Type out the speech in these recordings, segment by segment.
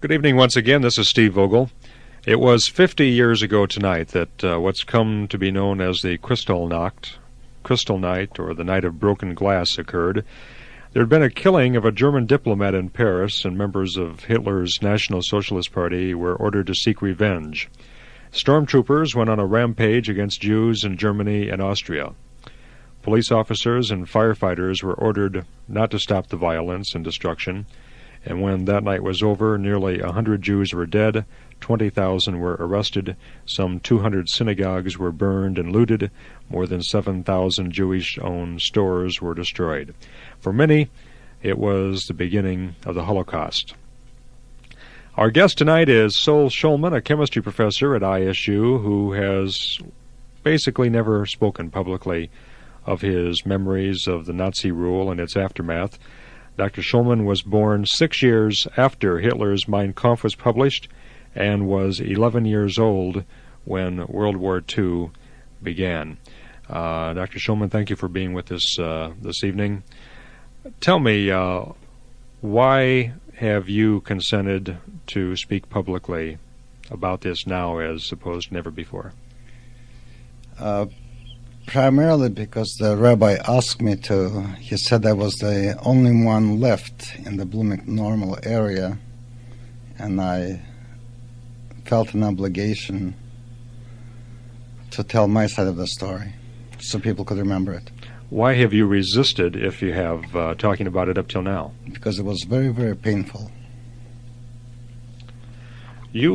Good evening once again. This is Steve Vogel. It was 50 years ago tonight that what's come to be known as the Kristallnacht, Crystal Night, or the Night of Broken Glass occurred. There had been a killing of a German diplomat in Paris, and members of Hitler's National Socialist Party were ordered to seek revenge. Stormtroopers went on a rampage against Jews in Germany and Austria. Police officers and firefighters were ordered not to stop the violence and destruction. And when that night was over, nearly 100 Jews were dead, 20,000 were arrested, some 200 synagogues were burned and looted, more than 7,000 Jewish-owned stores were destroyed. For many, it was the beginning of the Holocaust. Our guest tonight is Sol Shulman, a chemistry professor at ISU, who has basically never spoken publicly of his memories of the Nazi rule and its aftermath. Dr. Shulman was born 6 years after Hitler's Mein Kampf was published and was 11 years old when World War II began. Dr. Shulman, thank you for being with us this evening. Tell me, why have you consented to speak publicly about this now as opposed to never before? Primarily because the rabbi asked me to. He said I was the only one left in the Bloomington Normal area, and I felt an obligation to tell my side of the story so people could remember it. Why have you resisted, if you have, talking about it up till now? Because it was very, very painful. You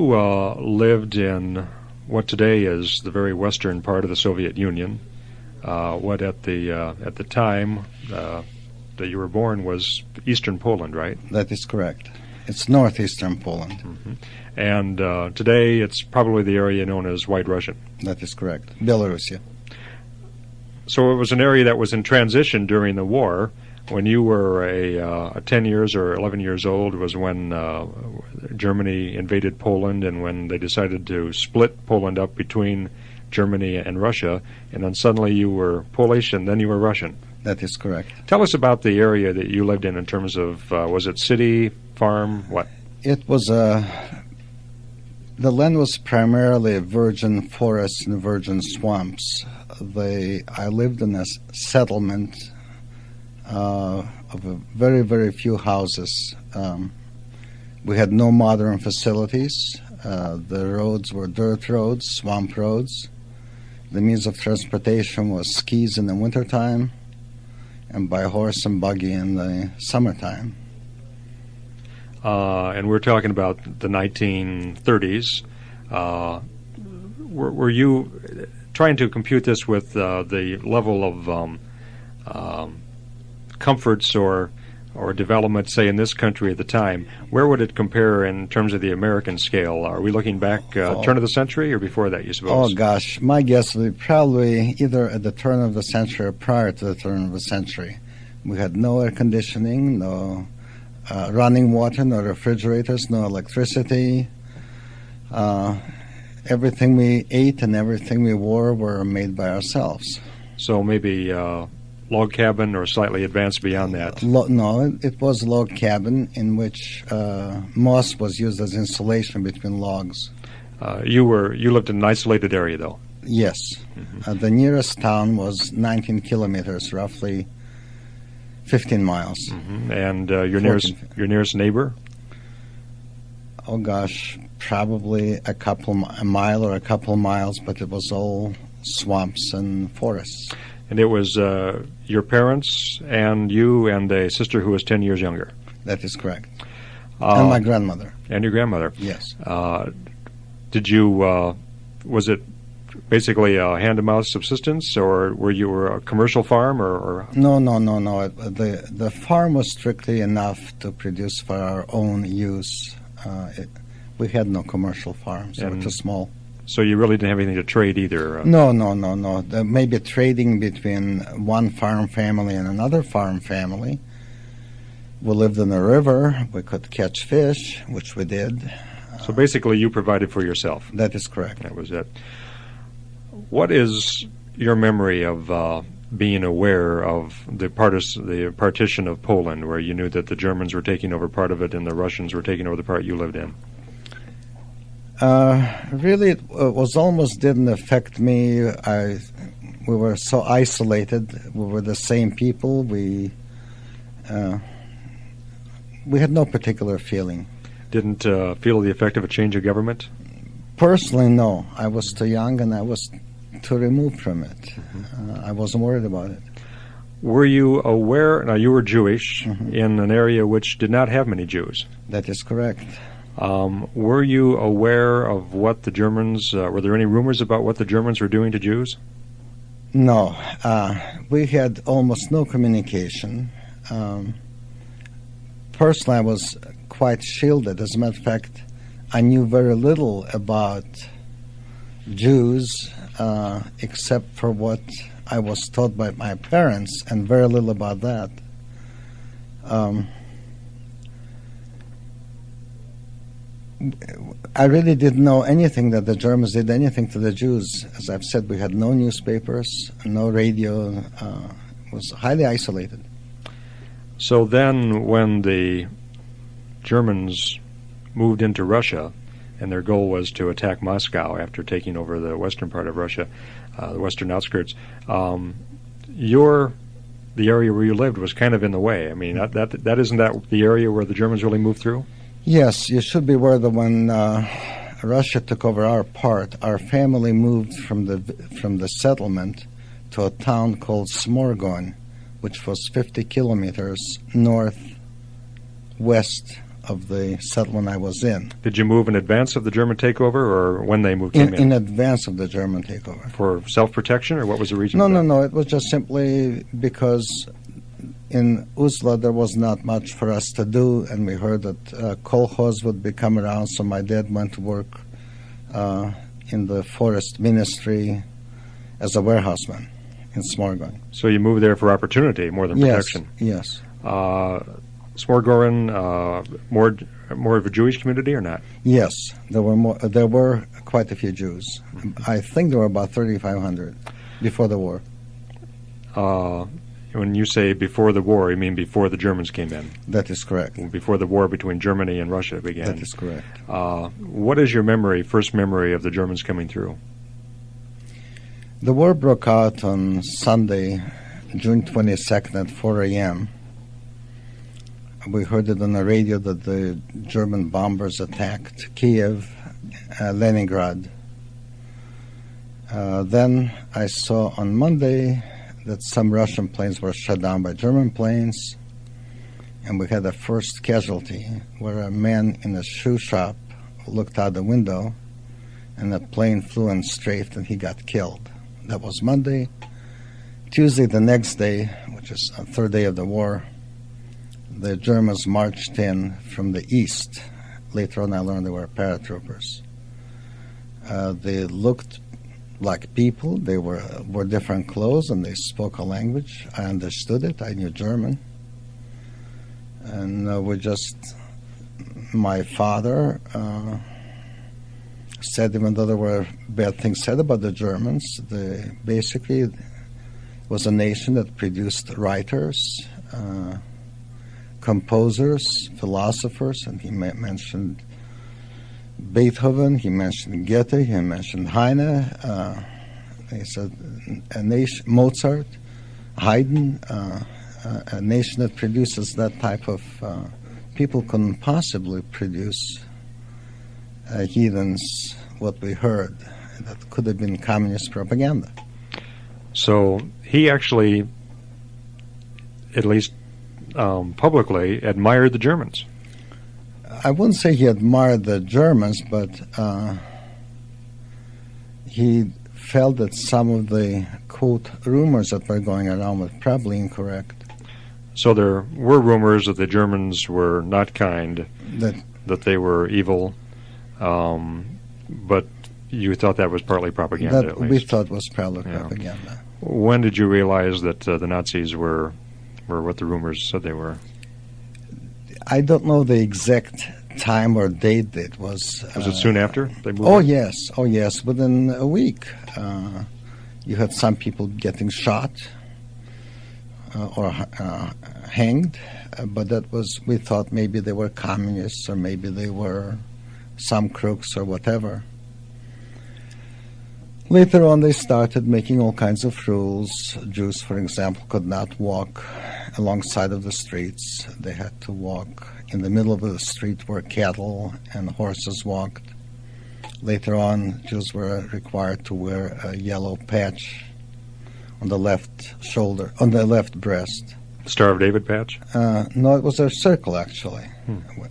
lived in what today is the very western part of the Soviet Union. What at the time that you were born was Eastern Poland, right? That is correct. It's northeastern Poland. Mm-hmm. And today it's probably the area known as White Russian. That is correct. Belarus, yeah. So it was an area that was in transition during the war. When you were a 10 years or 11 years old was when Germany invaded Poland, and when they decided to split Poland up between Germany and Russia, and then suddenly you were Polish and then you were Russian. That is correct. Tell us about the area that you lived in terms of, was it city, farm, what? It was the land was primarily virgin forests and virgin swamps. I lived in a settlement of very, very few houses. We had no modern facilities. The roads were dirt roads, swamp roads. The means of transportation was skis in the wintertime and by horse and buggy in the summertime. And we're talking about the 1930s. Were you trying to compute this with the level of comforts or development, say, in this country at the time? Where would it compare in terms of the American scale? Are we looking back turn of the century or before that, you suppose? Oh, gosh. My guess would be probably either at the turn of the century or prior to the turn of the century. We had no air conditioning, no running water, no refrigerators, no electricity. Everything we ate and everything we wore were made by ourselves. So maybe log cabin or slightly advanced beyond that? No, it was log cabin in which moss was used as insulation between logs. You lived in an isolated area, though? Yes. Mm-hmm. The nearest town was 19 kilometers, roughly 15 miles. Mm-hmm. And your nearest neighbor? Oh gosh, probably a mile or a couple miles, but it was all swamps and forests. And it was your parents and you and a sister who was 10 years younger? That is correct. And my grandmother. And your grandmother? Yes. Did you, was it basically a hand-to-mouth subsistence, or were you a commercial farm? Or? No. The farm was strictly enough to produce for our own use. We had no commercial farms. They were too small. So you really didn't have anything to trade either? No. Maybe trading between one farm family and another farm family. We lived in a river. We could catch fish, which we did. So basically you provided for yourself? That is correct. That was it. What is your memory of being aware of the partition of Poland, where you knew that the Germans were taking over part of it and the Russians were taking over the part you lived in? Really, it was almost didn't affect me. We were so isolated. We were the same people. We had no particular feeling. Didn't feel the effect of a change of government? Personally, no. I was too young and I was too removed from it. I wasn't worried about it. Were you aware, now you were Jewish in an area which did not have many Jews? That is correct. Were you aware of what the Germans, were there any rumors about what the Germans were doing to Jews? No. We had almost no communication. Personally, I was quite shielded. As a matter of fact, I knew very little about Jews except for what I was taught by my parents, and very little about that. I really didn't know anything that the Germans did anything to the Jews. As I've said, we had no newspapers, no radio. It was highly isolated. So then when the Germans moved into Russia, and their goal was to attack Moscow after taking over the western part of Russia, the western outskirts, the area where you lived was kind of in the way. I mean, that isn't that the area where the Germans really moved through? Yes, you should be aware that when Russia took over our part, our family moved from the settlement to a town called Smorgon, which was 50 kilometers northwest of the settlement I was in. Did you move in advance of the German takeover, or when they moved in? In advance of the German takeover. For self-protection, or what was the reason? No. It was just simply because in Azula there was not much for us to do, and we heard that kolkhoz would be coming around, so my dad went to work in the forest ministry as a warehouseman in Smorgon. So you moved there for opportunity more than protection? Yes. Smorgon, more of a Jewish community or not? Yes, there were quite a few Jews. I think there were about 3,500 before the war. When you say before the war, you mean before the Germans came in? That is correct. Before the war between Germany and Russia began? That is correct. What is your first memory of the Germans coming through? The war broke out on Sunday, June 22nd at 4 a.m. We heard it on the radio that the German bombers attacked Kiev, Leningrad. Then I saw on Monday that some Russian planes were shot down by German planes, and we had a first casualty where a man in a shoe shop looked out the window and a plane flew and strafed and he got killed. That was Monday. Tuesday, the next day, which is the third day of the war, the Germans marched in from the east. Later on I learned they were paratroopers. They looked like people. They wore different clothes and they spoke a language. I understood it. I knew German. And my father said, even though there were bad things said about the Germans, basically was a nation that produced writers, composers, philosophers, and he mentioned Beethoven, he mentioned Goethe, he mentioned Heine, he said a nation, Mozart, Haydn, a nation that produces that type of people couldn't possibly produce heathens, what we heard. That could have been communist propaganda. So he actually, at least publicly, admired the Germans. I wouldn't say he admired the Germans, but he felt that some of the, quote, rumors that were going around were probably incorrect. So there were rumors that the Germans were not kind, that they were evil, but you thought that was partly propaganda, at least. We thought was probably propaganda. When did you realize that the Nazis were what the rumors said they were? I don't know the exact time or date it was. Was it soon after they moved? Oh yes, within a week. You had some people getting shot. or hanged, but we thought maybe they were communists or maybe they were some crooks or whatever. Later on, they started making all kinds of rules. Jews, for example, could not walk alongside of the streets. They had to walk in the middle of the street where cattle and horses walked. Later on, Jews were required to wear a yellow patch on the left shoulder, on the left breast. Star of David patch? No, it was a circle, actually.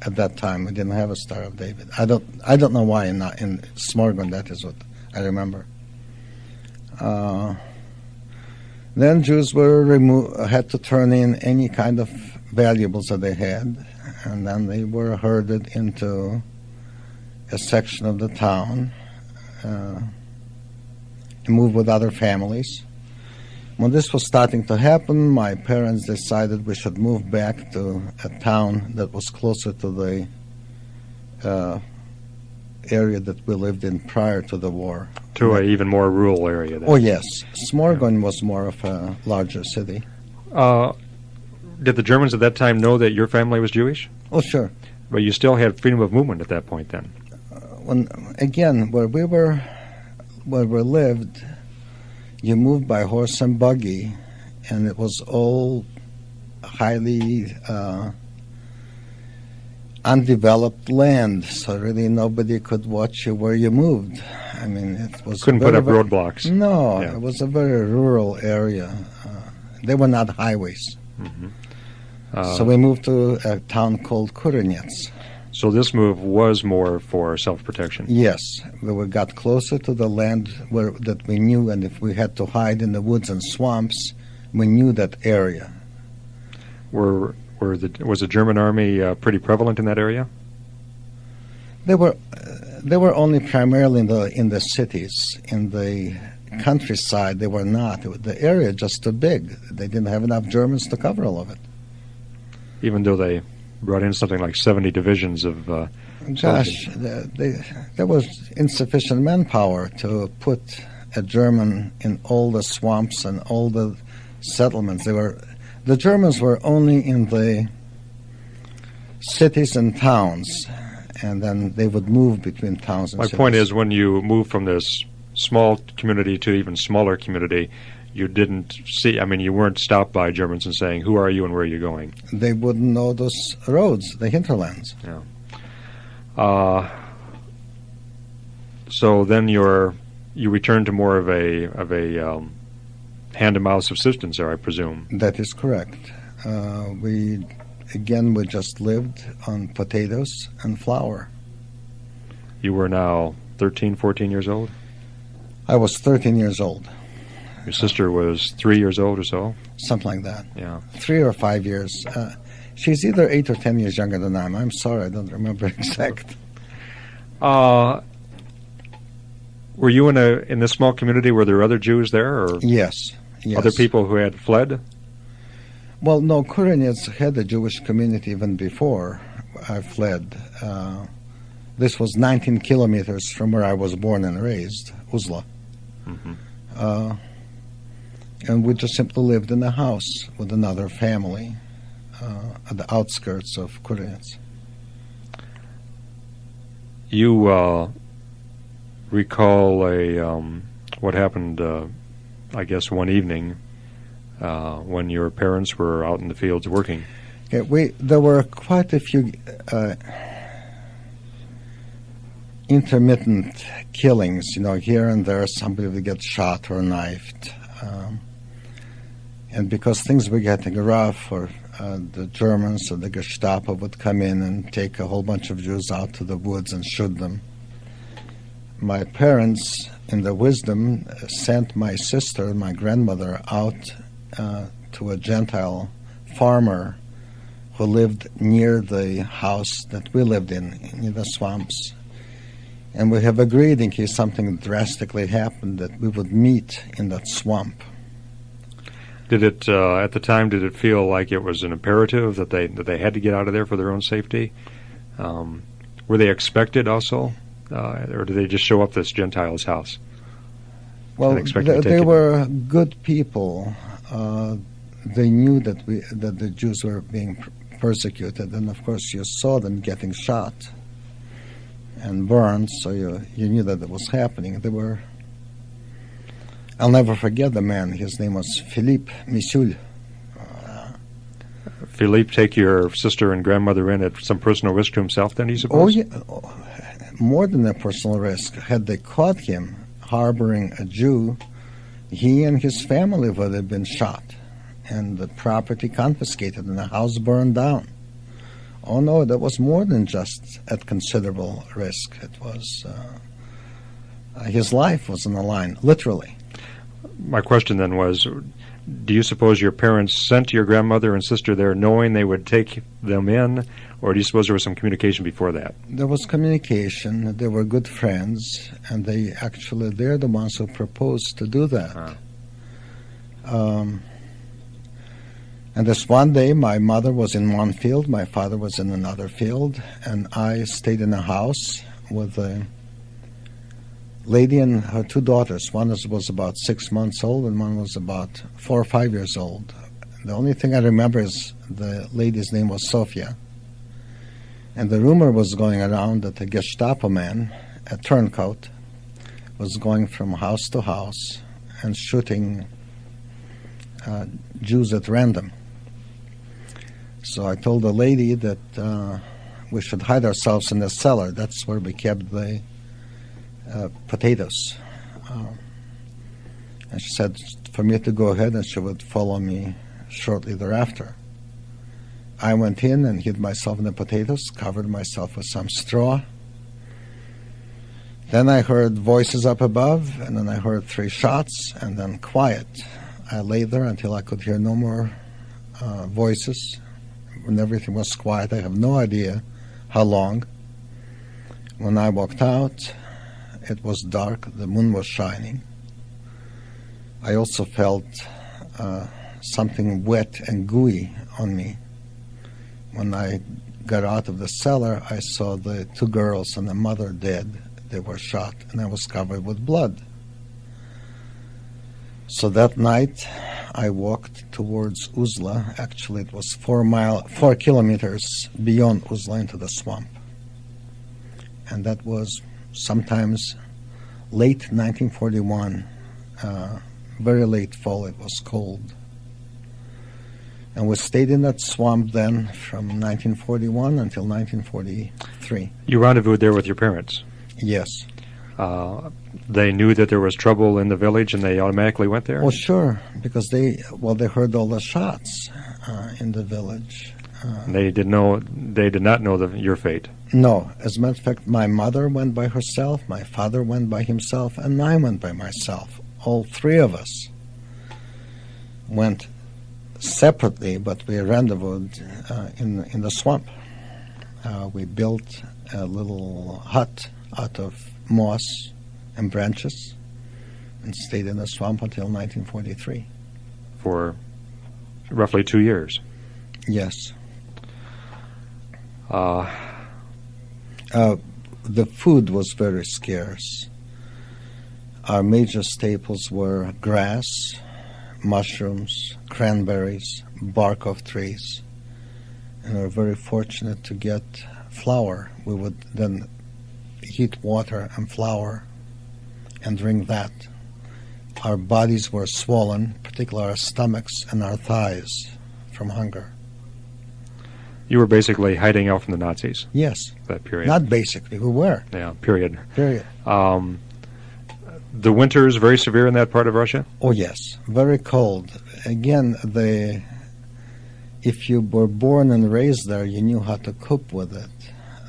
At that time, we didn't have a Star of David. I don't know why in Smorgon that is what I remember. Then Jews were had to turn in any kind of valuables that they had, and then they were herded into a section of the town and moved with other families. When this was starting to happen, my parents decided we should move back to a town that was closer to the area that we lived in prior to the war. To an even more rural area then. Oh, yes. Smorgon was more of a larger city. Did the Germans at that time know that your family was Jewish? Oh, sure. But you still had freedom of movement at that point then? Where we lived, you moved by horse and buggy, and it was all highly undeveloped land, so really nobody could watch you where you moved. I mean, it was couldn't put up roadblocks. No, yeah. It was a very rural area. They were not highways. Mm-hmm. So we moved to a town called Kurenets. So this move was more for self-protection? Yes. We got closer to the land that we knew, and if we had to hide in the woods and swamps, we knew that area. Was the German army pretty prevalent in that area? They were only primarily in the cities. In the countryside, they were not. The area just too big. They didn't have enough Germans to cover all of it. Even though they brought in something like 70 divisions of Gosh, there was insufficient manpower to put a German in all the swamps and all the settlements. The Germans were only in the cities and towns, and then they would move between towns and cities. My point is, when you move from this small community to even smaller community, you didn't see, you weren't stopped by Germans and saying, who are you and where are you going? They wouldn't know those roads, the hinterlands. Yeah. So then you returned to more of a hand-to-mouth subsistence there, I presume. That is correct. We just lived on potatoes and flour. You were now 13, 14 years old? I was 13 years old. Your sister was 3 years old or so? Something like that. Yeah. 3 or 5 years. She's either 8 or 10 years younger than I am. I'm sorry, I don't remember exact. Were you in this small community? Were there other Jews there? Or Yes. Other people who had fled? Well, no, Kurenets had a Jewish community even before I fled. This was 19 kilometers from where I was born and raised, Azula. Mm-hmm. And we just simply lived in a house with another family at the outskirts of Kurenets. You recall what happened, I guess, one evening when your parents were out in the fields working. Yeah, there were quite a few intermittent killings. Here and there somebody would get shot or knifed. And because things were getting rough, or the Germans or the Gestapo would come in and take a whole bunch of Jews out to the woods and shoot them. My parents, in their wisdom, sent my sister and my grandmother out to a Gentile farmer who lived near the house that we lived in the swamps. And we have agreed, in case something drastically happened, that we would meet in that swamp. Did it at the time? Did it feel like it was an imperative that they had to get out of there for their own safety? Were they expected also, or did they just show up at this Gentile's house? Well, they were good people. they knew that the Jews were being persecuted, and of course you saw them getting shot and burned, so you knew that it was happening. I'll never forget the man. His name was Philippe Missoul. Philippe take your sister and grandmother in at some personal risk to himself, then, you suppose? Oh, yeah. More than a personal risk. Had they caught him harboring a Jew, he and his family would have been shot and the property confiscated and the house burned down. Oh, no, that was more than just at considerable risk. It was his life was on the line, literally. My question then was, do you suppose your parents sent your grandmother and sister there knowing they would take them in, or do you suppose there was some communication before that? There was communication. They were good friends, and they're the ones who proposed to do that. And this one day, my mother was in one field, my father was in another field, and I stayed in a house with a lady and her two daughters. One was about 6 months old, and one was about 4 or 5 years old. The only thing I remember is the lady's name was Sofia. And the rumor was going around that a Gestapo man, a turncoat, was going from house to house and shooting Jews at random. So I told the lady that we should hide ourselves in the cellar. That's where we kept the potatoes. And she said for me to go ahead, and she would follow me shortly thereafter. I went in and hid myself in the potatoes, covered myself with some straw. Then I heard voices up above, and then I heard 3 shots, and then quiet. I lay there until I could hear no more voices. When everything was quiet, I have no idea how long. When I walked out, it was dark, the moon was shining. I also felt something wet and gooey on me. When I got out of the cellar, I saw the 2 girls and the mother dead. They were shot, and I was covered with blood. So that night, I walked towards Azula. Actually, it was 4 kilometers beyond Azula into the swamp. And that was sometimes late 1941, very late fall. It was cold. And we stayed in that swamp then from 1941 until 1943. You rendezvoused there with your parents? Yes. They knew that there was trouble in the village and they automatically went there? Oh, sure, because they heard all the shots in the village. They did not know your fate? No. As a matter of fact, my mother went by herself, my father went by himself, and I went by myself. All 3 of us went separately, but we rendezvoused in the swamp. We built a little hut out of moss and branches and stayed in the swamp until 1943. For roughly 2 years? Yes. The food was very scarce. Our major staples were grass, mushrooms, cranberries, bark of trees, and we were very fortunate to get flour. We would then heat water and flour and drink that. Our bodies were swollen, particularly our stomachs and our thighs, from hunger. You were basically hiding out from the Nazis? Yes. That period? Not basically, we were. Yeah, period. Period. The winters very severe in that part of Russia? Oh, yes. Very cold. Again, if you were born and raised there, you knew how to cope with it.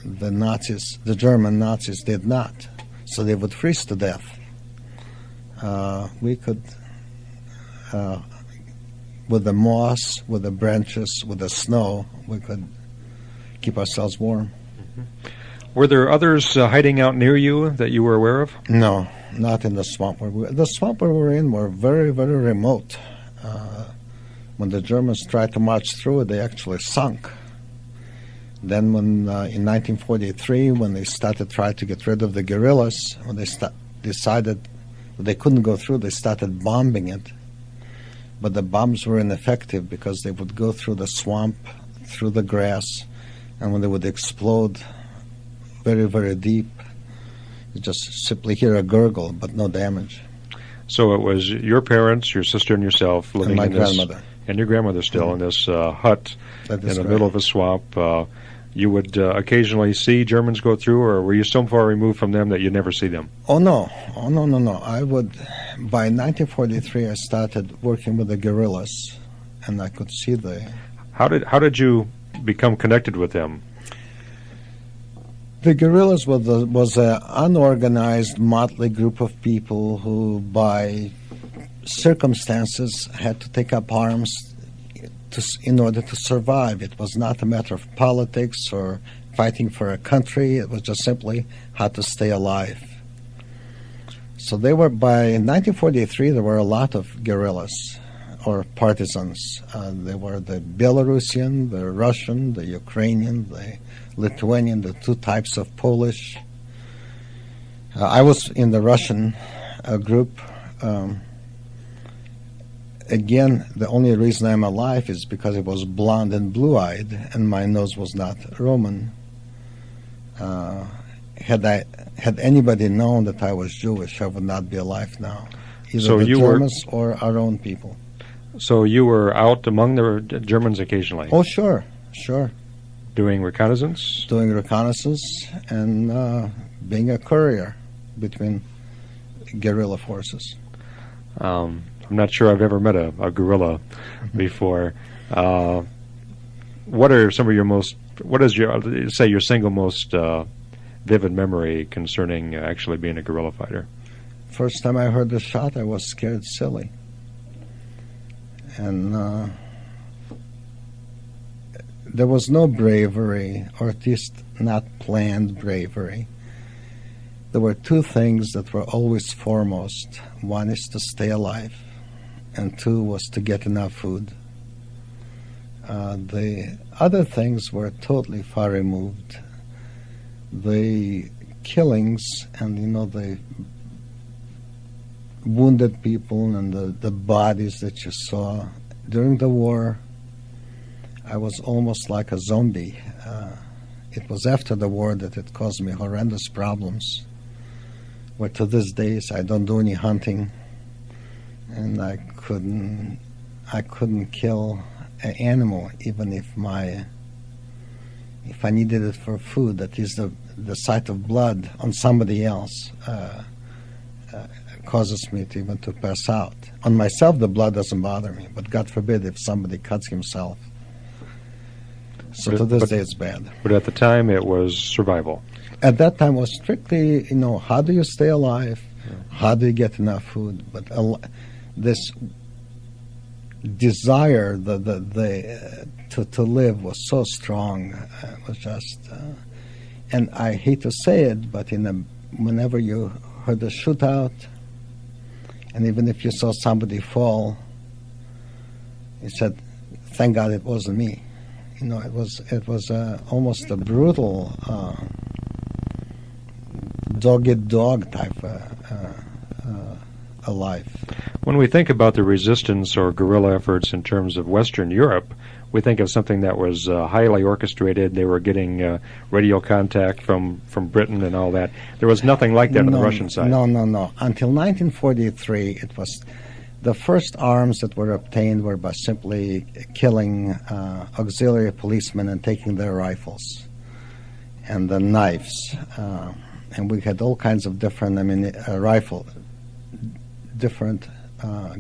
The German Nazis did not. So they would freeze to death. We could, with the moss, with the branches, with the snow, we could keep ourselves warm. Mm-hmm. Were there others hiding out near you that you were aware of? No, not in the swamp. The swamp where we were in were very, very remote. When the Germans tried to march through it, they actually sunk. Then when in 1943, when they started trying to get rid of the guerrillas, when they decided that they couldn't go through, they started bombing it. but the bombs were ineffective because they would go through the swamp, through the grass, and when they would explode very, very deep, you just simply hear a gurgle, but no damage. So it was your parents, your sister, and yourself living And my in this, grandmother. and your grandmother still in this hut That in is the correct. middle of a swamp. You would occasionally see Germans go through, or were you so far removed from them that you'd never see them? Oh no. I would, by 1943, I started working with the guerrillas, and I could see How did you become connected with them? The guerrillas was an unorganized, motley group of people who, by circumstances, had to take up arms in order to survive. It was not a matter of politics or fighting for a country. It was just simply how to stay alive. So by 1943, there were a lot of guerrillas or partisans. They were the Belarusian, the Russian, the Ukrainian, the Lithuanian, the two types of Polish. I was in the Russian group. Again, the only reason I'm alive is because I was blonde and blue-eyed, and my nose was not Roman. Had anybody known that I was Jewish, I would not be alive now. Either So the you Germans or our own people. So you were out among the Germans occasionally? Oh, sure. Doing reconnaissance? Doing reconnaissance and being a courier between guerrilla forces. I'm not sure I've ever met a guerrilla before. What is your single most vivid memory concerning actually being a guerrilla fighter? First time I heard the shot, I was scared silly. And there was no bravery, or at least not planned bravery. There were two things that were always foremost. One is to stay alive, and two was to get enough food. The other things were totally far removed. The killings and, the wounded people and the bodies that you saw during the war, I was almost like a zombie. It was after the war that it caused me horrendous problems, where to this day I don't do any hunting, and I couldn't kill an animal, even if I needed it for food. That is the sight of blood on somebody else causes me to pass out. On myself, the blood doesn't bother me, but God forbid if somebody cuts himself. So to this day, it's bad. But at the time, it was survival. At that time, it was strictly, how do you stay alive? How do you get enough food? But this desire to live was so strong. It was just, and I hate to say it, but whenever you heard a shootout, and even if you saw somebody fall, you said, "Thank God it wasn't me." It was almost a brutal dog-eat-dog type a life. When we think about the resistance or guerrilla efforts in terms of Western Europe, we think of something that was highly orchestrated. They were getting radio contact from Britain and all that. There was nothing like that on the Russian side. No. Until 1943, it was the first arms that were obtained were by simply killing auxiliary policemen and taking their rifles and the knives. And we had all kinds of different, different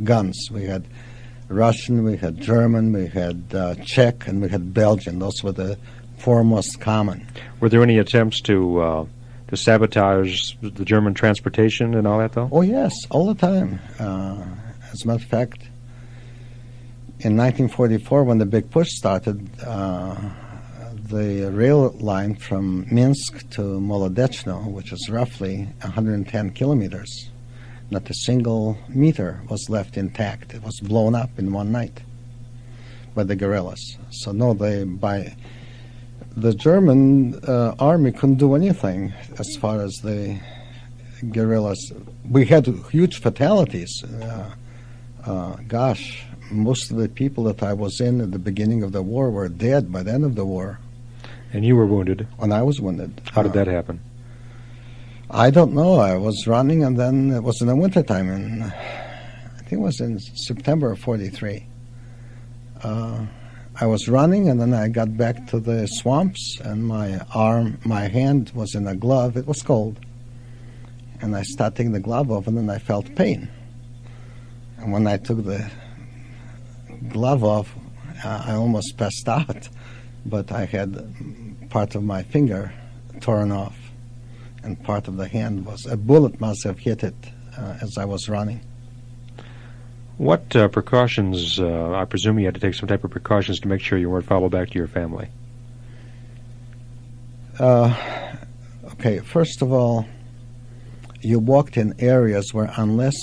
guns. We had Russian, we had German, we had Czech, and we had Belgian. Those were the foremost common. Were there any attempts to sabotage the German transportation and all that, though? Oh, yes, all the time. As a matter of fact, in 1944, when the big push started, the rail line from Minsk to Molodechno, which is roughly 110 kilometers, not a single meter was left intact. It was blown up in one night by the guerrillas. So no, the German army couldn't do anything as far as the guerrillas. We had huge fatalities. most of the people that I was in at the beginning of the war were dead by the end of the war. And you were wounded. When I was wounded. How did that happen? I don't know. I was running, and then it was in the wintertime, and I think it was in September of 43. I was running, and then I got back to the swamps, and my hand was in a glove. It was cold. And I started taking the glove off, and then I felt pain. And when I took the glove off, I almost passed out. But I had part of my finger torn off, and part of the hand a bullet must have hit it as I was running. What precautions, I presume you had to take some type of precautions to make sure you weren't followed back to your family? Okay, first of all, you walked in areas where unless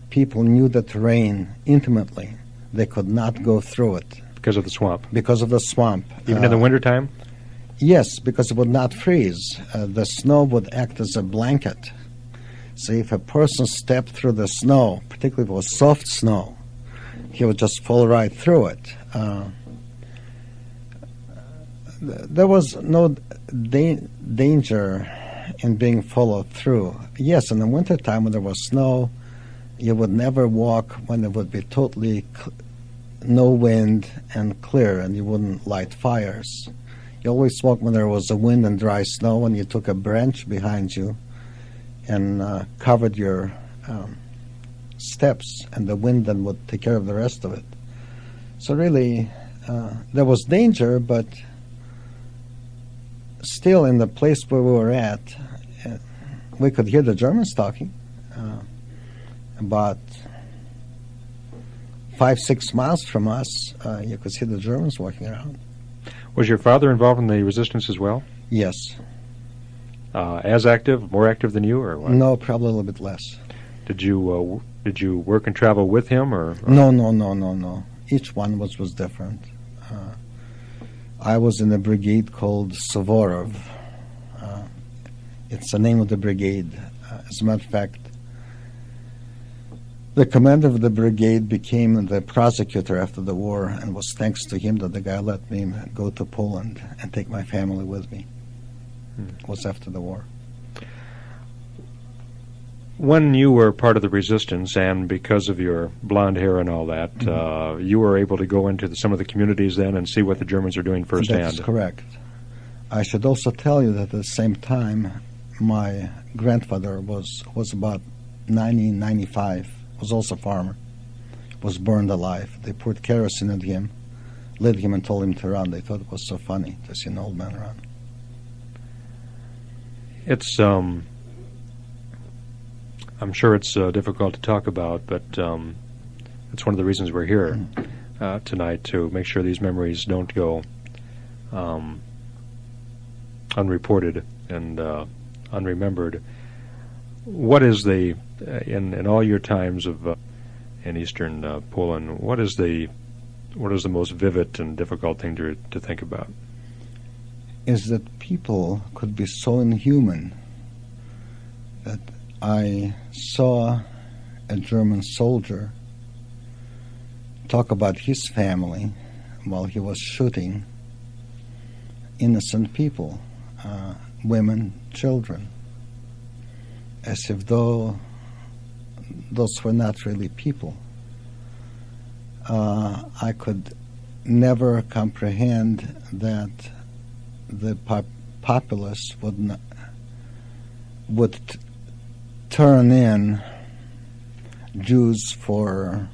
people knew the terrain intimately, they could not go through it. Because of the swamp? Because of the swamp. Even in the wintertime? Yes, because it would not freeze. The snow would act as a blanket. So if a person stepped through the snow, particularly if it was soft snow, he would just fall right through it. There was no danger in being followed through. Yes, in the wintertime when there was snow, you would never walk when it would be totally no wind and clear, and you wouldn't light fires. You always walk when there was a wind and dry snow, and you took a branch behind you and covered your steps, and the wind then would take care of the rest of it. So really, there was danger, but still in the place where we were at, we could hear the Germans talking. About 5-6 miles from us, you could see the Germans walking around. Was your father involved in the resistance as well? Yes. As active, more active than you, or what? No, probably a little bit less. Did you work and travel with him, or? No. Each one was different. I was in a brigade called Suvorov. It's the name of the brigade. As a matter of fact, the commander of the brigade became the prosecutor after the war, and it was thanks to him that the guy let me go to Poland and take my family with me. It was after the war. When you were part of the resistance, and because of your blonde hair and all that, you were able to go into some of the communities then and see what the Germans are doing firsthand. That's correct. I should also tell you that at the same time, my grandfather was about 95, was also a farmer, was burned alive. They poured kerosene at him, lit him, and told him to run. They thought it was so funny to see an old man run. It's I'm sure it's difficult to talk about, but it's one of the reasons we're here tonight, to make sure these memories don't go unreported and unremembered. What is in all your times of in Eastern Poland, what is the most vivid and difficult thing to think about? Is that people could be so inhuman that I saw a German soldier talk about his family while he was shooting innocent people, women, children, as if those were not really people. I could never comprehend that the populace would turn in Jews for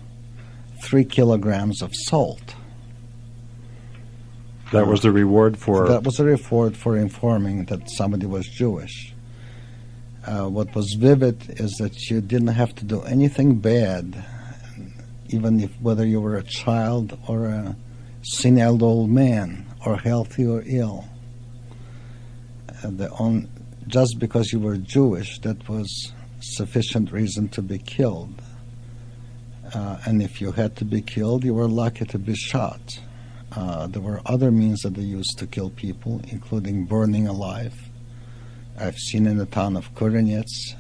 3 kilograms of salt. That was the reward for... That was the reward for informing that somebody was Jewish. What was vivid is that you didn't have to do anything bad, even whether you were a child or a senile old man, or healthy or ill. Just because you were Jewish, that was sufficient reason to be killed. And if you had to be killed, you were lucky to be shot. There were other means that they used to kill people, including burning alive. I've seen in the town of Kurenets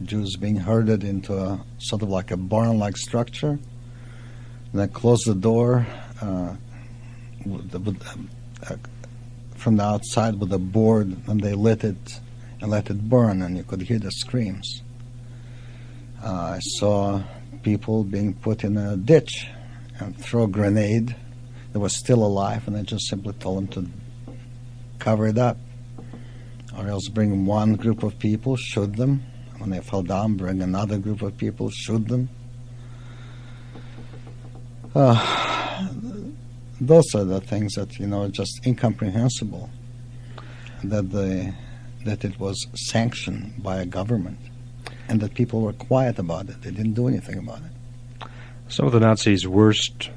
Jews being herded into a sort of like a barn-like structure, And I closed the door from the outside with a board, and they lit it and let it burn, and you could hear the screams. I saw people being put in a ditch and throw a grenade that was still alive, and I just simply told them to cover it up, or else bring one group of people, shoot them. When they fell down, bring another group of people, shoot them. Those are the things that, just incomprehensible, that it was sanctioned by a government, and that people were quiet about it. They didn't do anything about it. Some of the Nazis' worst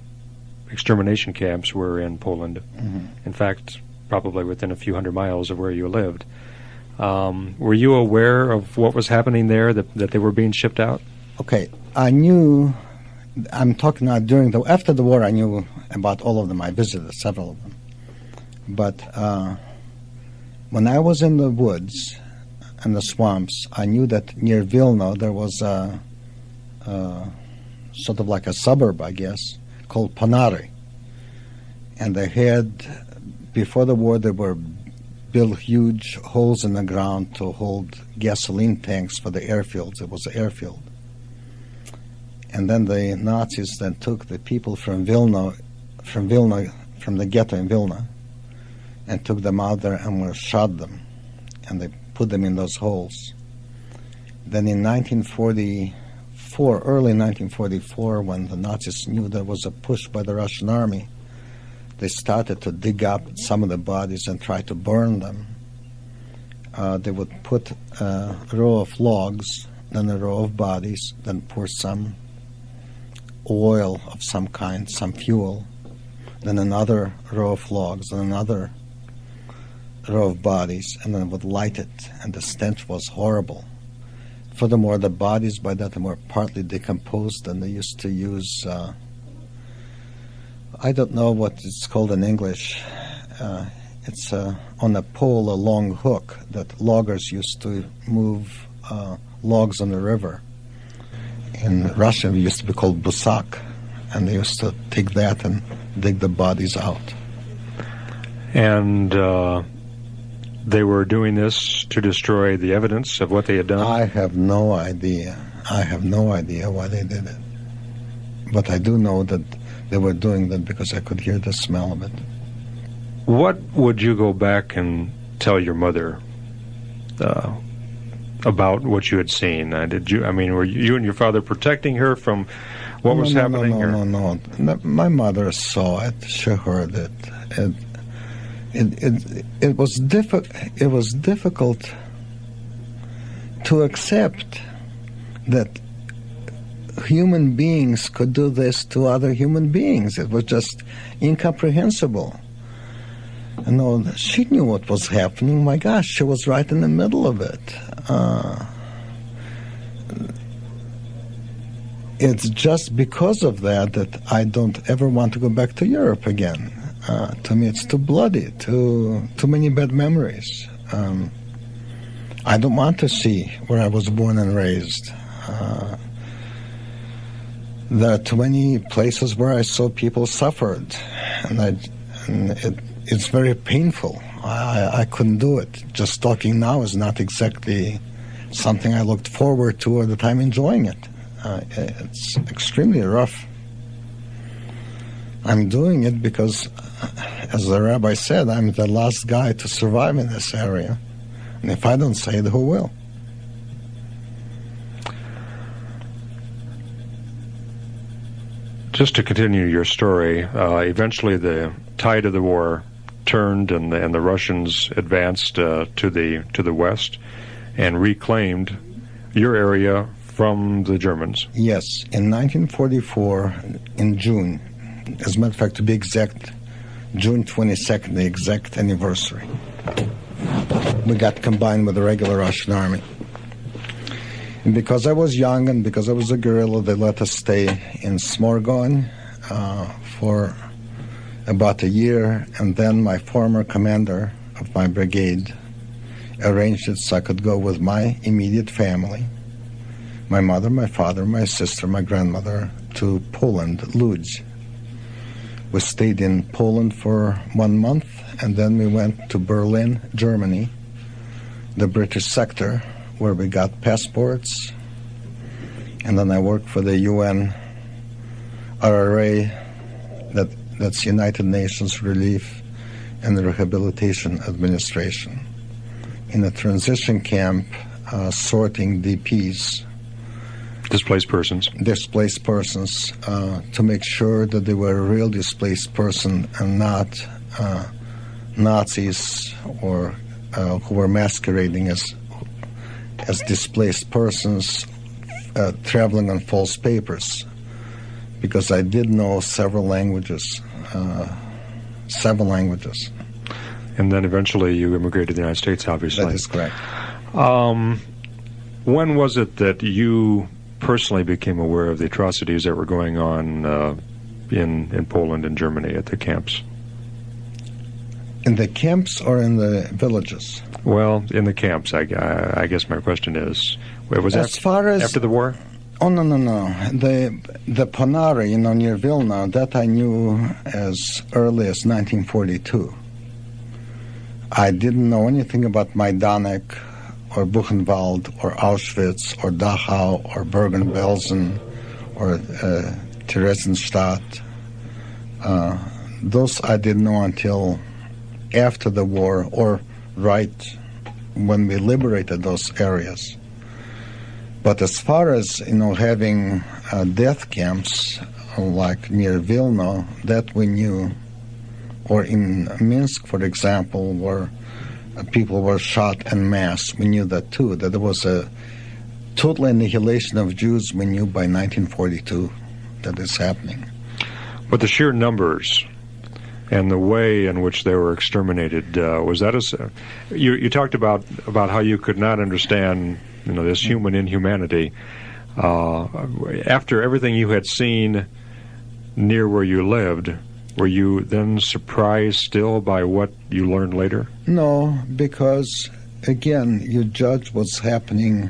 extermination camps were in Poland. Mm-hmm. In fact, probably within a few hundred miles of where you lived. Were you aware of what was happening there, that they were being shipped out? Okay, I knew. I'm talking now after the war. I knew about all of them. I visited several of them. But when I was in the woods and the swamps, I knew that near Vilna there was sort of like a suburb, I guess, called Panary. And they had, before the war, they were built huge holes in the ground to hold gasoline tanks for the airfields. It was an airfield. And then the Nazis then took the people from the ghetto in Vilna, and took them out there and shot them, and they put them in those holes. Then in 1944, early 1944, when the Nazis knew there was a push by the Russian army, they started to dig up some of the bodies and try to burn them. They would put a row of logs, then a row of bodies, then pour some oil of some kind, some fuel, then another row of logs, and another row of bodies, and then would light it, and the stench was horrible. Furthermore, the bodies by that time were partly decomposed, and they used to use, I don't know what it's called in English, it's on a pole, a long hook that loggers used to move logs on the river. In Russian, it used to be called busak, and they used to take that and dig the bodies out. And they were doing this to destroy the evidence of what they had done? I have no idea. I have no idea why they did it. But I do know that they were doing that because I could hear the smell of it. What would you go back and tell your mother about what you had seen? Were you and your father protecting her from what was happening here? No. My mother saw it. She heard it. It was difficult to accept that human beings could do this to other human beings. It was just incomprehensible. She knew what was happening. My gosh, she was right in the middle of it. It's just because of that I don't ever want to go back to Europe again. To me, it's too bloody, too many bad memories. I don't want to see where I was born and raised. There are too many places where I saw people suffered, and it's very painful. I couldn't do it. Just talking now is not exactly something I looked forward to or that I'm enjoying it. It's extremely rough. I'm doing it because, as the rabbi said, I'm the last guy to survive in this area. And if I don't say it, who will? Just to continue your story, eventually the tide of the war turned, and the Russians advanced to the west and reclaimed your area from the Germans. Yes, in 1944, in June, as a matter of fact, to be exact, June 22nd, the exact anniversary, we got combined with the regular Russian army. And because I was young and because I was a guerrilla, they let us stay in Smorgon for about a year, and then my former commander of my brigade arranged it so I could go with my immediate family my mother, my father, my sister, my grandmother, to Poland, Łódź. We stayed in Poland for 1 month, and then we went to Berlin, Germany, the British sector, where we got passports. And then I worked for the UN RRA, that's United Nations Relief and Rehabilitation Administration, in a transition camp, sorting DPs, displaced persons, to make sure that they were a real displaced person and not Nazis or who were masquerading as displaced persons traveling on false papers. Because I did know several languages. And then eventually you immigrated to the United States, obviously. That is correct. When was it that you personally became aware of the atrocities that were going on in Poland and Germany at the camps? In the camps or in the villages? Well, in the camps, I guess my question is, was after the war? Oh, no. The Ponary, near Vilna, that I knew as early as 1942. I didn't know anything about Majdanek or Buchenwald or Auschwitz or Dachau or Bergen-Belsen or Theresienstadt. Those I didn't know until after the war, or right when we liberated those areas. But as far as, having death camps like near Vilna, that we knew, or in Minsk, for example, where people were shot en masse, we knew that too, that there was a total annihilation of Jews, we knew by 1942 that is happening. But the sheer numbers and the way in which they were exterminated, was that you talked about how you could not understand this human inhumanity. After everything you had seen near where you lived, were you then surprised still by what you learned later? No, because, again, you judge what's happening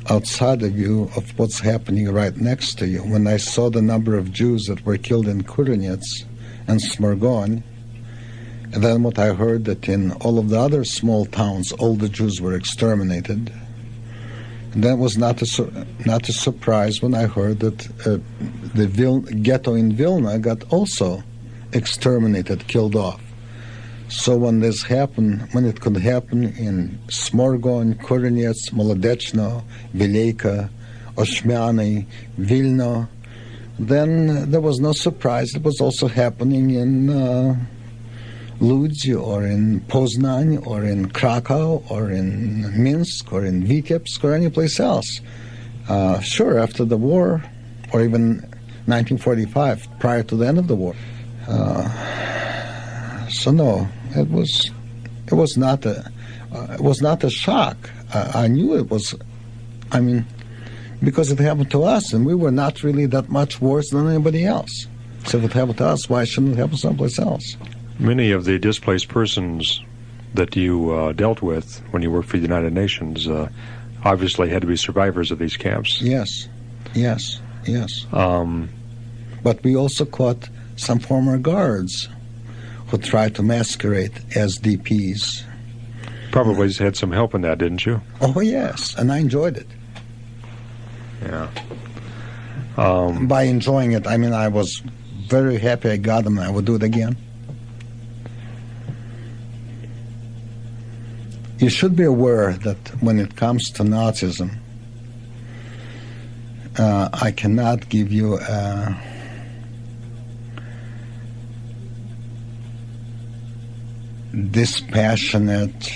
outside of you of what's happening right next to you. When I saw the number of Jews that were killed in Kurinets and Smorgon, and then what I heard that in all of the other small towns, all the Jews were exterminated. And that was not a surprise when I heard that the ghetto in Vilna got also exterminated, killed off. So when it could happen in Smorgon, Kurinets, Molodechno, Vileyka, Oshmiany, Vilna, then there was no surprise. It was also happening in Łódź or in Poznań or in Krakow or in Minsk or in Vitebsk or any place else. Sure, after the war, or even 1945, prior to the end of the war. So no, it was not a shock. I knew it was. Because it happened to us, and we were not really that much worse than anybody else. So if it happened to us, why shouldn't it happen someplace else? Many of the displaced persons that you dealt with when you worked for the United Nations obviously had to be survivors of these camps. Yes. But we also caught some former guards who tried to masquerade as DPs. Probably had some help in that, didn't you? Oh, yes, and I enjoyed it. Yeah. By enjoying it, I was very happy I got them, and I would do it again. You should be aware that when it comes to Nazism, I cannot give you a dispassionate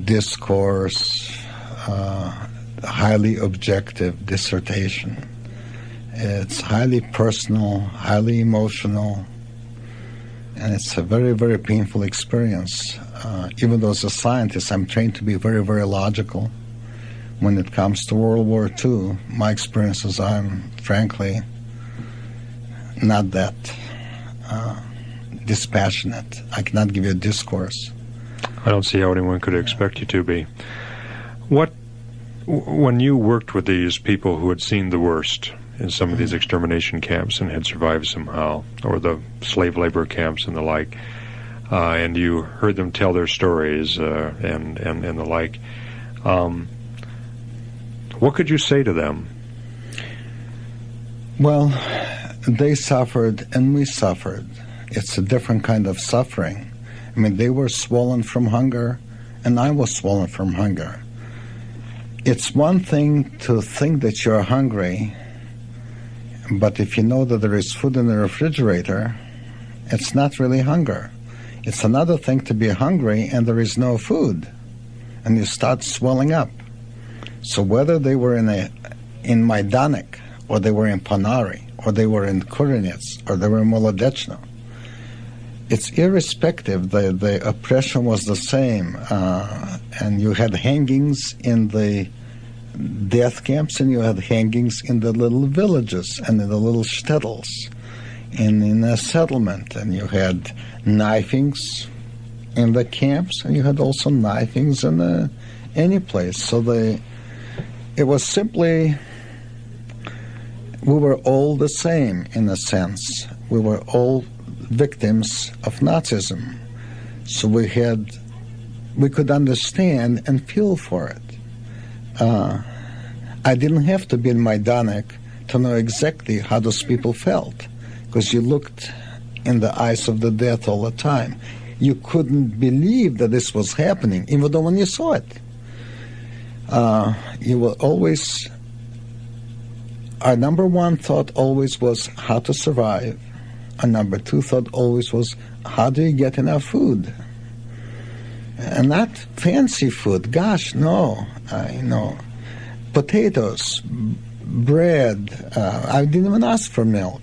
discourse, highly objective dissertation. It's highly personal, highly emotional, and it's a very, very painful experience. Even though as a scientist, I'm trained to be very, very logical. When it comes to World War II, my experiences, I'm frankly not that dispassionate. I cannot give you a discourse. I don't see how anyone could expect you to be. What When you worked with these people who had seen the worst in some of these extermination camps and had survived somehow, or the slave labor camps and the like, and you heard them tell their stories and the like, what could you say to them? Well, they suffered and we suffered. It's a different kind of suffering. I mean, they were swollen from hunger, and I was swollen from hunger. It's one thing to think that you're hungry, but if you know that there is food in the refrigerator, it's not really hunger. It's another thing to be hungry and there is no food, and you start swelling up. So whether they were in Majdanek, or they were in Panari, or they were in Kurinets, or they were in Molodechno, it's irrespective. The oppression was the same, and you had hangings in the death camps, and you had hangings in the little villages and in the little shtetls, and in a settlement, and you had knifings in the camps, and you had also knifings in any place. So it was simply, we were all the same in a sense. We were all victims of Nazism. So we could understand and feel for it. I didn't have to be in Majdanek to know exactly how those people felt, because you looked in the eyes of the death all the time. You couldn't believe that this was happening, even though when you saw it. You were always, our number one thought always was how to survive. Our number two thought always was, how do you get enough food? And not fancy food. Gosh, no. Potatoes, bread. I didn't even ask for milk.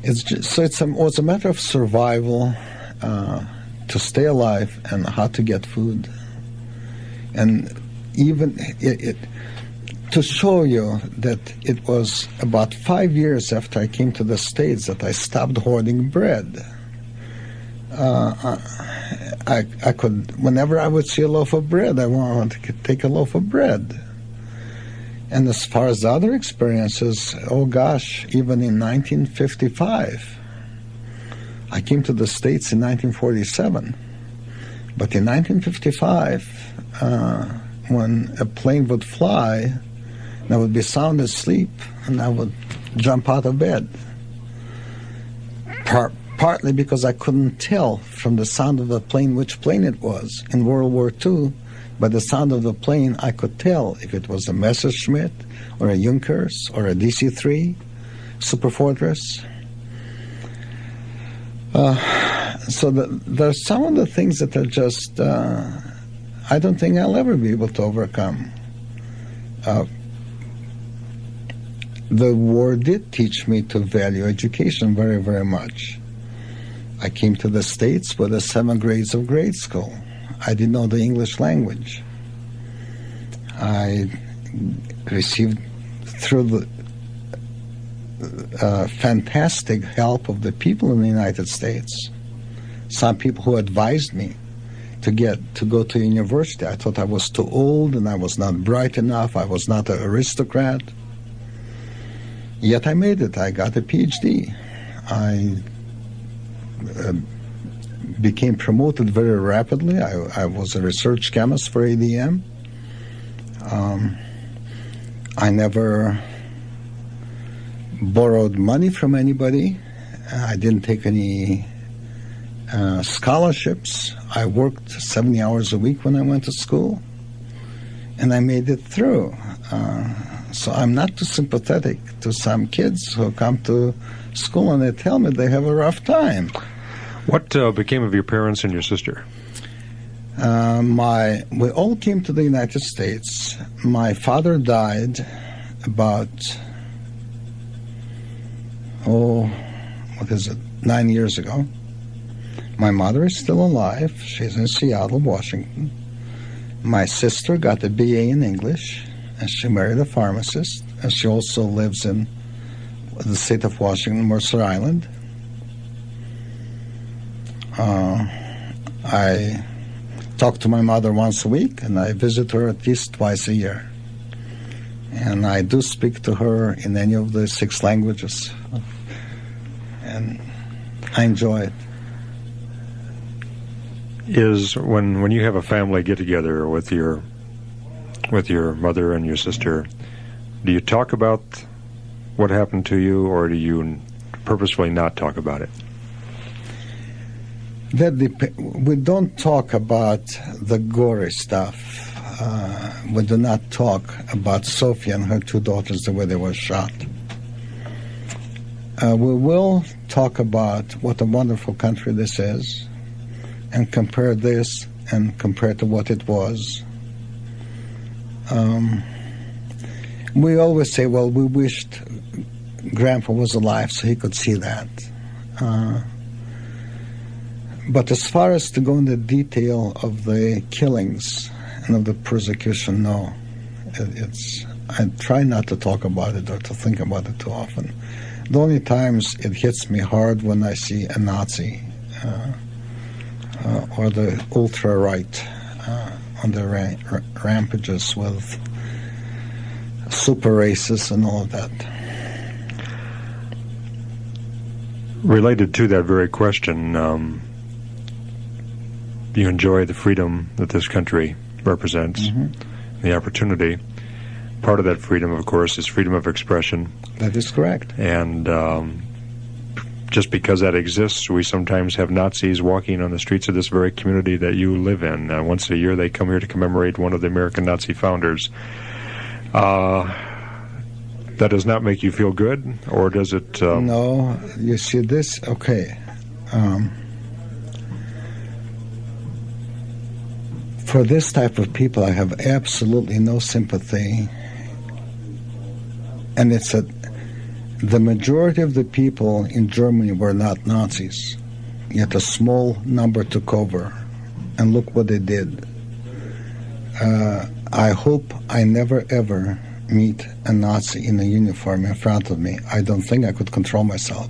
It was a matter of survival, to stay alive, and how to get food. And even to show you that it was about 5 years after I came to the States that I stopped hoarding bread. I could, whenever I would see a loaf of bread, I wanted to take a loaf of bread. And as far as other experiences, oh gosh, even in 1955, I came to the States in 1947. But in 1955, when a plane would fly, and I would be sound asleep, and I would jump out of bed. Partly because I couldn't tell from the sound of the plane which plane it was. In World War II, by the sound of the plane, I could tell if it was a Messerschmitt, or a Junkers, or a DC-3 Superfortress. So there's some of the things that are just, I don't think I'll ever be able to overcome. The war did teach me to value education very, very much. I came to the States with the 7 grades of grade school. I didn't know the English language. I received, through the fantastic help of the people in the United States, some people who advised me to go to university. I thought I was too old and I was not bright enough. I was not an aristocrat. Yet I made it. I got a PhD. I became promoted very rapidly. I was a research chemist for ADM. I never borrowed money from anybody. I didn't take any scholarships. I worked 70 hours a week when I went to school, and I made it through. So I'm not too sympathetic to some kids who come to school and they tell me they have a rough time. What became of your parents and your sister? We all came to the United States. My father died about, 9 years ago. My mother is still alive. She's in Seattle, Washington. My sister got a BA in English, and she married a pharmacist, and she also lives in the state of Washington, Mercer Island. talk to my mother once a week, and I visit her at least twice a year. And I do speak to her in any of the 6 languages. And I enjoy it. Is when you have a family get-together with your mother and your sister, do you talk about what happened to you, or do you purposefully not talk about it? We don't talk about the gory stuff. We do not talk about Sophia and her 2 daughters the way they were shot. We will talk about what a wonderful country this is, and compare this and compare to what it was. We always say, well, we wished Grandpa was alive so he could see that. But as far as to go into detail of the killings and of the persecution, no. I try not to talk about it or to think about it too often. The only times it hits me hard when I see a Nazi or the ultra-right on their rampages with super races and all of that. Related to that very question, you enjoy the freedom that this country represents, the opportunity. Part of that freedom, of course, is freedom of expression. That is correct. And just because that exists, we sometimes have Nazis walking on the streets of this very community that you live in. Once a year they come here to commemorate one of the American Nazi founders. That does not make you feel good, or does it? No, you see this, okay. For this type of people, I have absolutely no sympathy. And it's that the majority of the people in Germany were not Nazis, yet a small number took over. And look what they did. I hope I never ever meet a Nazi in a uniform in front of me. I don't think I could control myself.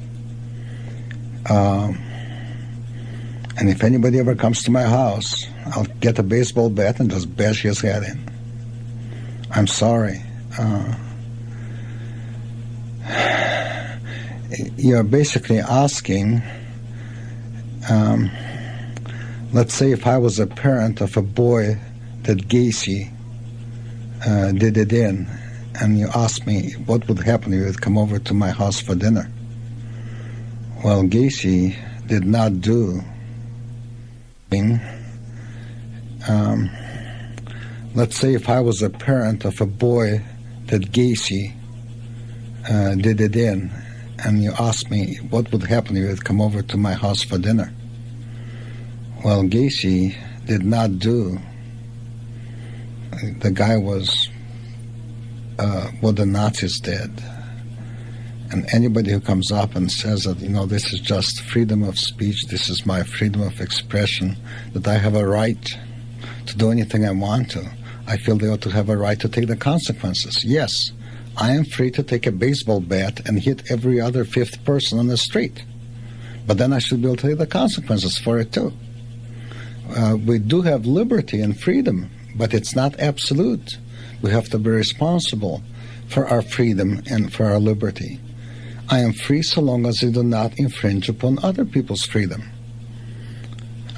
And if anybody ever comes to my house, I'll get a baseball bat and just bash his head in. I'm sorry. You're basically asking, let's say if I was a parent of a boy that Gacy did it in, and you ask me what would happen if you would come over to my house for dinner. Well, Gacy did not do let's say if I was a parent of a boy that Gacy did it in, and you ask me what would happen if you would come over to my house for dinner. Well, Gacy did not do. The guy was what the Nazis did. And anybody who comes up and says that, this is just freedom of speech, this is my freedom of expression, that I have a right to do anything I want to, I feel they ought to have a right to take the consequences. Yes, I am free to take a baseball bat and hit every other 5th person on the street. But then I should be able to take the consequences for it too. We do have liberty and freedom, but it's not absolute. We have to be responsible for our freedom and for our liberty. I am free so long as I do not infringe upon other people's freedom.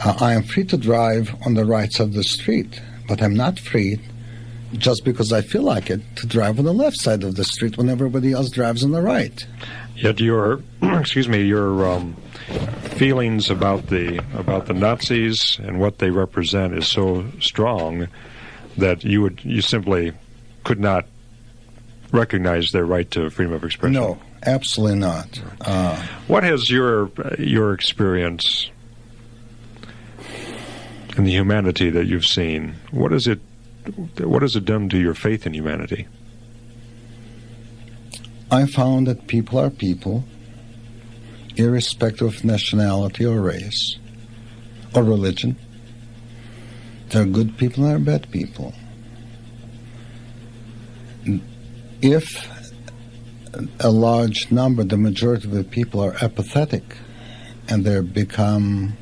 I am free to drive on the right side of the street, but I'm not free just because I feel like it to drive on the left side of the street when everybody else drives on the right. Yet your feelings about the Nazis and what they represent is so strong that you simply could not recognize their right to freedom of expression. No, absolutely not. What has your experience and the humanity that you've seen, what has it done to your faith in humanity? I found that people are people, irrespective of nationality or race or religion. There are good people and there are bad people. If a large number, the majority of the people, are apathetic and they become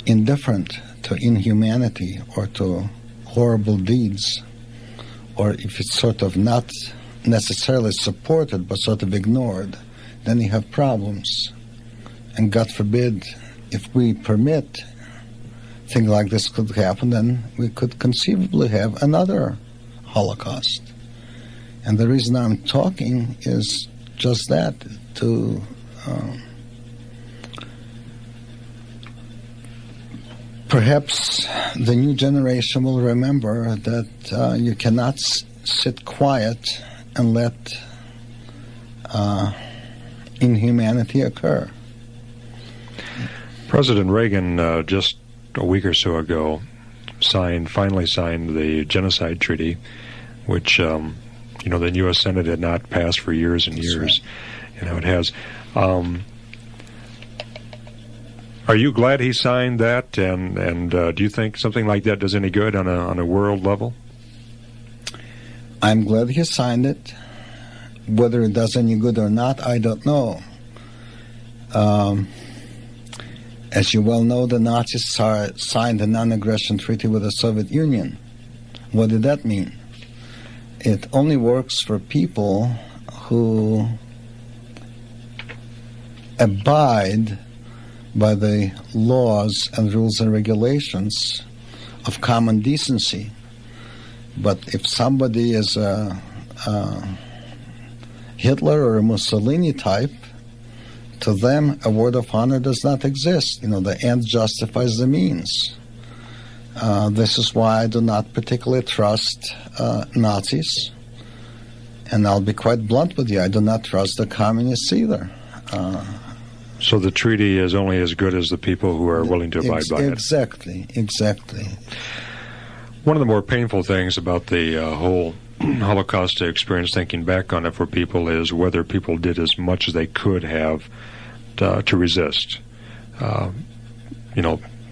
indifferent to inhumanity or to horrible deeds, or if it's sort of not necessarily supported but sort of ignored, then you have problems. And God forbid, if we permit things like this could happen, then we could conceivably have another Holocaust. And the reason I'm talking is just that, to perhaps the new generation will remember that you cannot sit quiet and let inhumanity occur. President Reagan, just a week or so ago, finally signed the Genocide Treaty, which the U.S. Senate had not passed for years and years. Right. It has. Are you glad he signed that? And do you think something like that does any good on a world level? I'm glad he signed it. Whether it does any good or not, I don't know. As you well know, the Nazis signed a non-aggression treaty with the Soviet Union. What did that mean? It only works for people who abide by the laws and rules and regulations of common decency. But if somebody is a Hitler or a Mussolini type, to them a word of honor does not exist. The end justifies the means. This is why I do not particularly trust Nazis. And I'll be quite blunt with you, I do not trust the communists either. So the treaty is only as good as the people who are willing to abide by it. Exactly. One of the more painful things about the whole Holocaust experience, thinking back on it for people, is whether people did as much as they could have to resist. The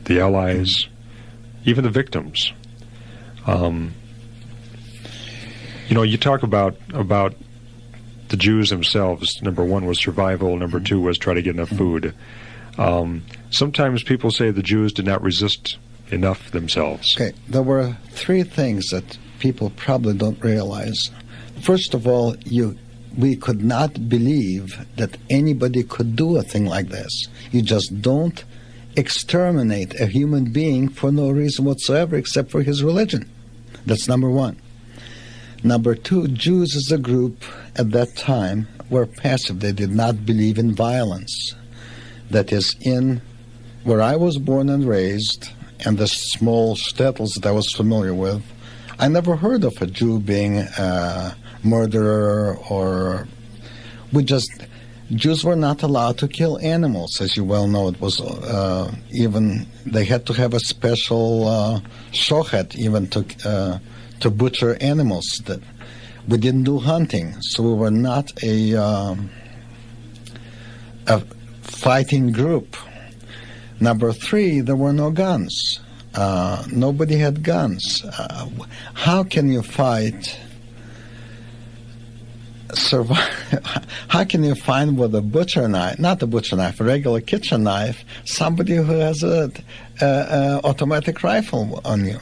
Allies, even the victims. You talk about the Jews themselves. Number one was survival. Number two was try to get enough food. Sometimes people say the Jews did not resist enough themselves. Okay, there were three things that people probably don't realize. First of all, we could not believe that anybody could do a thing like this. You just don't exterminate a human being for no reason whatsoever except for his religion. That's number one. Number two, Jews as a group at that time were passive. They did not believe in violence. That is, in where I was born and raised, and the small shtetls that I was familiar with, I never heard of a Jew being a murderer or... Jews were not allowed to kill animals, as you well know. It was they had to have a special shochet even to butcher animals. That we didn't do hunting, so we were not a fighting group. Number three, there were no guns. Nobody had guns. How can you fight? How can you find with a butcher knife, not a butcher knife, a regular kitchen knife, somebody who has a automatic rifle on you?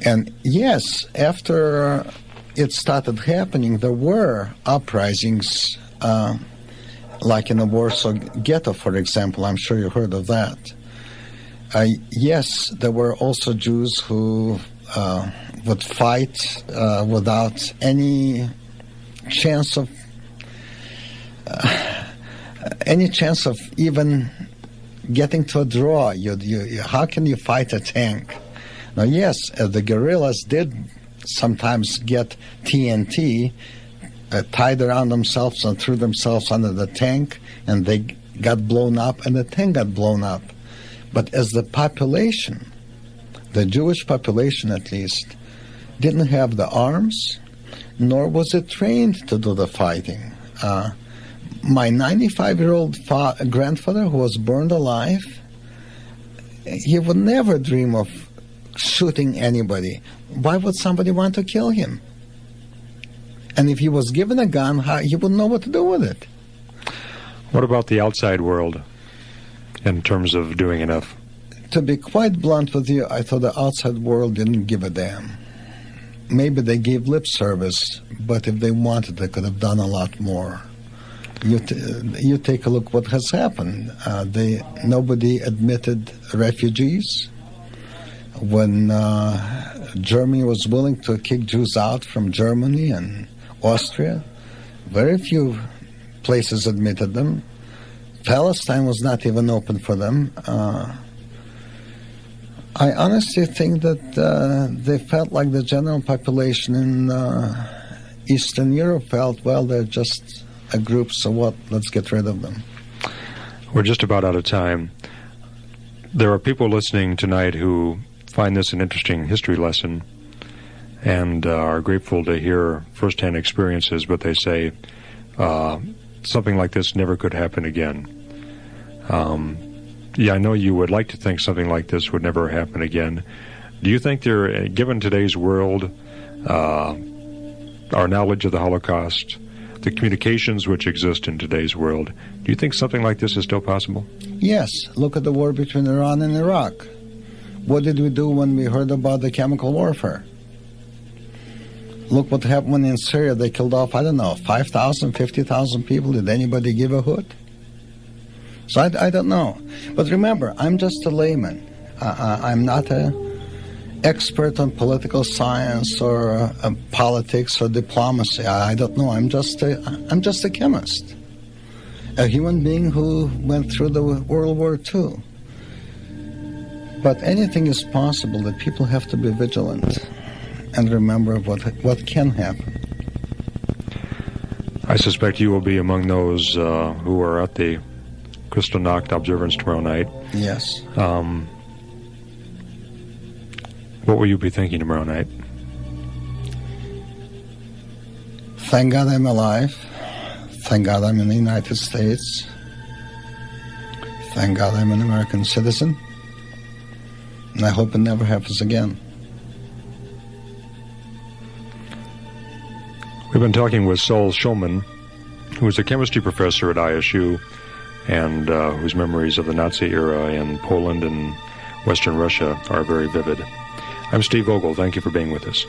And yes, after it started happening, there were uprisings, like in the Warsaw Ghetto, for example. I'm sure you heard of that. Yes, there were also Jews who would fight without any chance of even getting to a draw. How can you fight a tank? Now, yes, the guerrillas did sometimes get TNT tied around themselves and threw themselves under the tank, and they got blown up, and the tank got blown up. But as the population, the Jewish population at least, didn't have the arms, nor was it trained to do the fighting. My 95-year-old grandfather, who was burned alive, he would never dream of shooting anybody. Why would somebody want to kill him? And if he was given a gun, he wouldn't know what to do with it. What about the outside world in terms of doing enough? To be quite blunt with you, I thought the outside world didn't give a damn. Maybe they gave lip service, but if they wanted, they could have done a lot more. You take a look what has happened. Nobody admitted refugees. When Germany was willing to kick Jews out from Germany and Austria, very few places admitted them. Palestine was not even open for them. I honestly think that they felt like the general population in Eastern Europe felt, well, they're just a group, so what? Let's get rid of them. We're just about out of time. There are people listening tonight who find this an interesting history lesson and are grateful to hear firsthand experiences, but they say something like this never could happen again. Yeah, I know you would like to think something like this would never happen again. Do you think given today's world, our knowledge of the Holocaust, the communications which exist in today's world, do you think something like this is still possible? Yes. Look at the war between Iran and Iraq. What did we do when we heard about the chemical warfare? Look what happened when in Syria they killed off, 5,000, 50,000 people. Did anybody give a hoot? So I don't know. But remember, I'm just a layman. I'm not an expert on political science or politics or diplomacy. I don't know. I'm just a chemist, a human being who went through the World War II. But anything is possible. That people have to be vigilant and remember what can happen. I suspect you will be among those who are at the Kristallnacht observance tomorrow night. Yes. What will you be thinking tomorrow night? Thank God I'm alive. Thank God I'm in the United States. Thank God I'm an American citizen. And I hope it never happens again. We've been talking with Saul Shulman, who is a chemistry professor at ISU and whose memories of the Nazi era in Poland and Western Russia are very vivid. I'm Steve Vogel. Thank you for being with us.